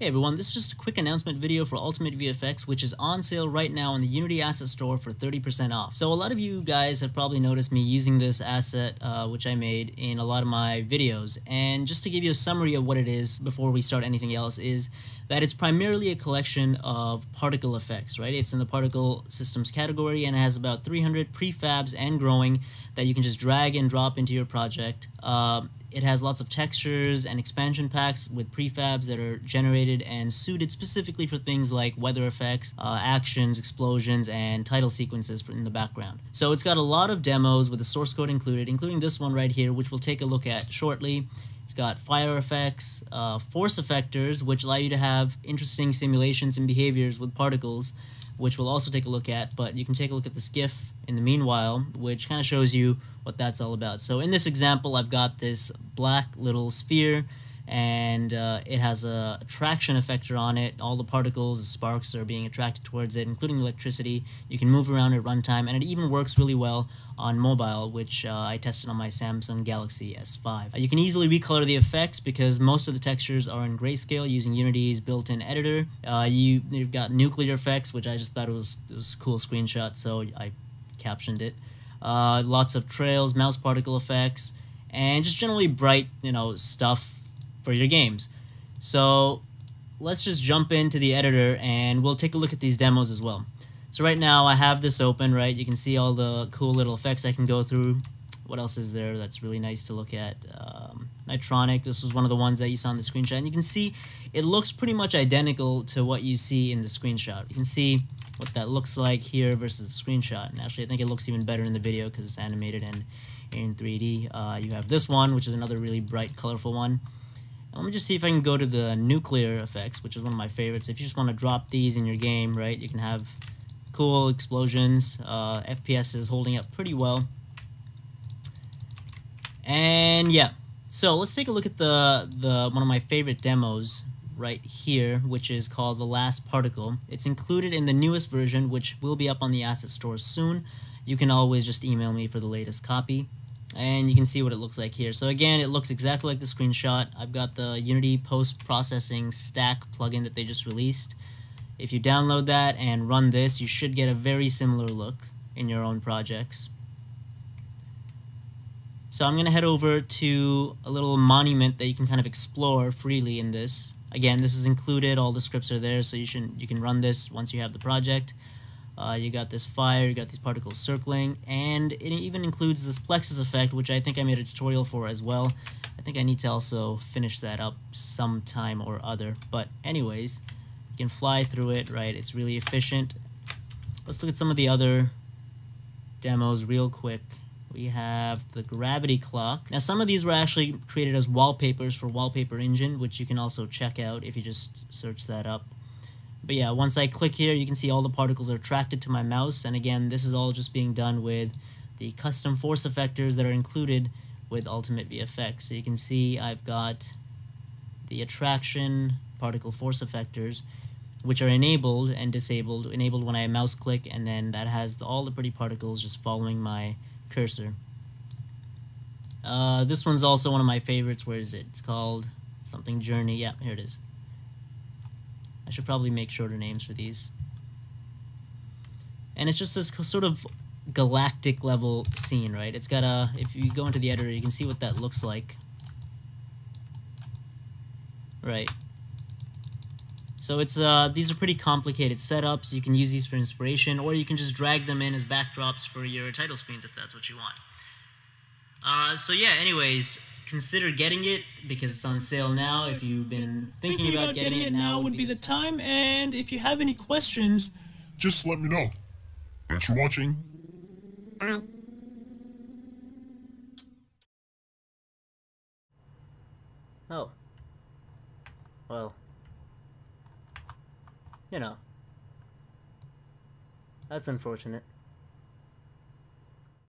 Hey everyone, this is just a quick announcement video for Ultimate VFX, which is on sale right now in the Unity Asset Store for 30% off. So a lot of you guys have probably noticed me using this asset, which I made in a lot of my videos. And just to give you a summary of what it is before we start anything else is that it's primarily a collection of particle effects, right? It's in the particle systems category and it has about 300 prefabs and growing that you can just drag and drop into your project. It has lots of textures and expansion packs with prefabs that are generated and suited specifically for things like weather effects, actions, explosions, and title sequences in the background. So it's got a lot of demos with the source code included, including this one right here, which we'll take a look at shortly. It's got fire effects, force effectors, which allow you to have interesting simulations and behaviors with particles, which we'll also take a look at, but you can take a look at this GIF in the meanwhile, which kind of shows you what that's all about. So in this example, I've got this black little sphere, and it has a attraction effector on it. All the particles, the sparks are being attracted towards it, including electricity. You can move around at runtime, and it even works really well on mobile, which I tested on my Samsung Galaxy S5. You can easily recolor the effects because most of the textures are in grayscale using Unity's built-in editor. You've got nuclear effects, which I just thought it was a cool screenshot, so I captioned it. Lots of trails, mouse particle effects, and just generally bright, stuff for your games. So let's just jump into the editor and we'll take a look at these demos as well. So right now I have this open, right? You can see all the cool little effects I can go through. What else is there that's really nice to look at? Nitronic, this was one of the ones that you saw in the screenshot. And you can see it looks pretty much identical to what you see in the screenshot. You can see what that looks like here versus the screenshot. And actually I think it looks even better in the video because it's animated and in 3D. You have this one, which is another really bright, colorful one. Let me just see if I can go to the nuclear effects, which is one of my favorites. If you just want to drop these in your game, right, you can have cool explosions. FPS is holding up pretty well. And yeah, so let's take a look at the one of my favorite demos right here, which is called The Last Particle. It's included in the newest version, which will be up on the asset store soon. You can always just email me for the latest copy. And you can see what it looks like here. So again, it looks exactly like the screenshot. I've got the Unity post-processing stack plugin that they just released. If you download that and run this, you should get a very similar look in your own projects. So I'm going to head over to a little monument that you can kind of explore freely in this. Again, this is included, all the scripts are there, so you can run this once you have the project. You got this fire, you got these particles circling, and it even includes this plexus effect, which I think I made a tutorial for as well. I think I need to also finish that up sometime or other. But anyways, you can fly through it, right? It's really efficient. Let's look at some of the other demos real quick. We have the gravity clock. Now some of these were actually created as wallpapers for Wallpaper Engine, which you can also check out if you just search that up. But yeah, once I click here, you can see all the particles are attracted to my mouse. And again, this is all just being done with the custom force effectors that are included with Ultimate VFX. So you can see I've got the attraction particle force effectors, which are enabled and disabled. Enabled when I mouse click, and then that has all the pretty particles just following my cursor. This one's also one of my favorites. Where is it? It's called something Journey. Yeah, here it is. I should probably make shorter names for these. And it's just this sort of galactic level scene, right? It's got a, if you go into the editor, you can see what that looks like. Right. So it's these are pretty complicated setups. You can use these for inspiration, or you can just drag them in as backdrops for your title screens if that's what you want. So yeah, anyways, consider getting it because it's on sale now. If you've been thinking about getting it, now would be the time. And if you have any questions, just let me know. Thanks for watching. Bye. oh, well, that's unfortunate.